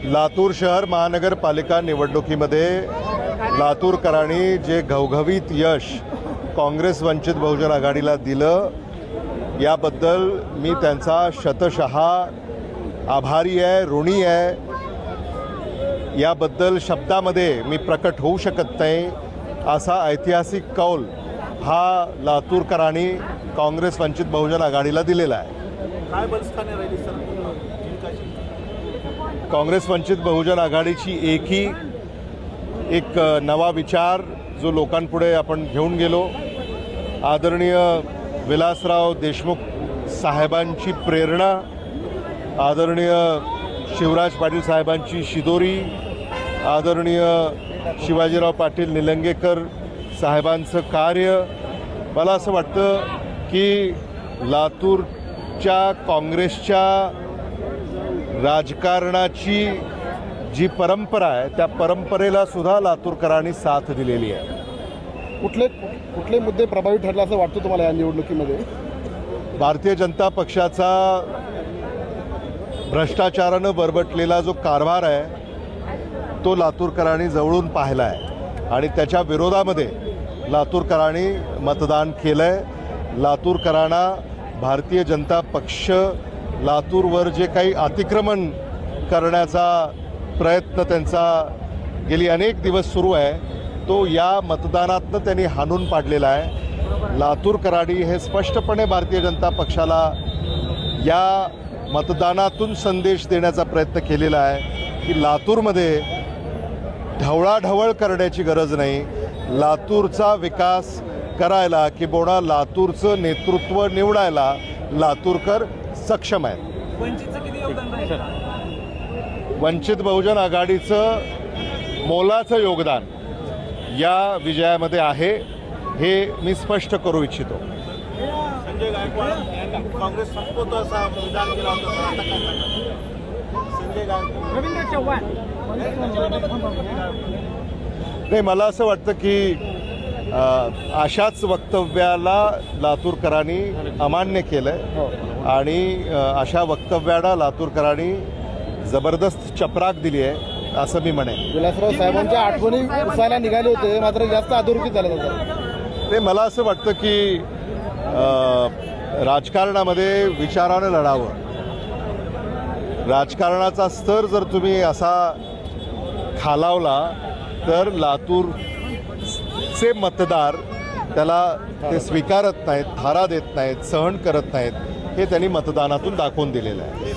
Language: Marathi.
लातूर शहर महानगरपालिका निवडणुकीमध्ये लातूरकरांनी जे घवघवीत यश काँग्रेस वंचित बहुजन आघाडीला दिलं याबद्दल मी त्यांचा शतशः आभारी आहे, ऋणी आहे। याबद्दल शब्दामध्ये मी प्रकट होऊ शकत नाही। असा ऐतिहासिक कौल हा लातूरकरांनी काँग्रेस वंचित बहुजन आघाडीला दिलेला आहे। काय बलस्थाने राहिली सर काँग्रेस वंचित बहुजन आघाडीची एक नवा विचार जो लोकांपुढे आपण घेऊन गेलो। आदरणीय विलासराव देशमुख साहेबांची प्रेरणा, आदरणीय शिवराज पाटील साहेबांची शिदोरी, आदरणीय शिवाजीराव पाटील निलंगेकर साहेबांचं कार्य, मला असं वाटतं की लातूरच्या काँग्रेसच्या राजकारणाची जी परंपरा आहे त्या परंपरेला सुद्धा लातूरकरांनी साथ दिलेली आहे। कुठले मुद्दे प्रभावी ठरले असं वाटतं तुम्हाला या निवडणुकीमध्ये? भारतीय जनता पक्षाचा भ्रष्टाचारानं बरबटलेला जो कारभार आहे तो लातूरकरांनी जवळून पाहिला आहे आणि त्याच्या विरोधामध्ये लातूरकरांनी मतदान केलं आहे। लातूरकरांना भारतीय जनता पक्ष लातूरवर जे काही अतिक्रमण करण्याचा प्रयत्न त्यांचा गेली अनेक दिवस सुरू आहे तो या मतदानातनं त्यांनी हाणून पाडलेला आहे। लातूरकरांनी हे स्पष्टपणे भारतीय जनता पक्षाला या मतदानातून संदेश देण्याचा प्रयत्न केलेला आहे की लातूरमध्ये ढवळाढवळ करण्याची गरज नाही। लातूरचा विकास करायला किंवा लातूरचं नेतृत्व निवडायला लातूरकर सक्षम आहेत। वंचित बहुजन आघाडीचं मोलाचं योगदान या विजयामध्ये आहे हे मी स्पष्ट करू इच्छितो। संजय गायकवाड काँग्रेस संपवतो असा विधान केला होता, आता काय सांगा? संजय गायकवाड रवींद्र चव्हाण नाही, मला असं वाटतं की अशाच वक्तव्याला लातूरकरांनी अमान्य केलं आणि अशा वक्तव्याला लातूरकरांनी जबरदस्त चपराक दिली आहे असं मी म्हणेन। विलासराव साहेबांच्या आठवणी पुसायला निघाले होते मात्र जास्त अधोरेखित झाले होते। ते मला असं वाटतं की राजकारणामध्ये विचारानं लढावं। राजकारणाचा स्तर जर तुम्ही असा खालावला तर लातूरचे मतदार त्याला ते स्वीकारत नाहीत, थारा देत नाहीत, सहन करत नाहीत, हे त्यांनी मतदानातून दाखवून दिलेलं आहे।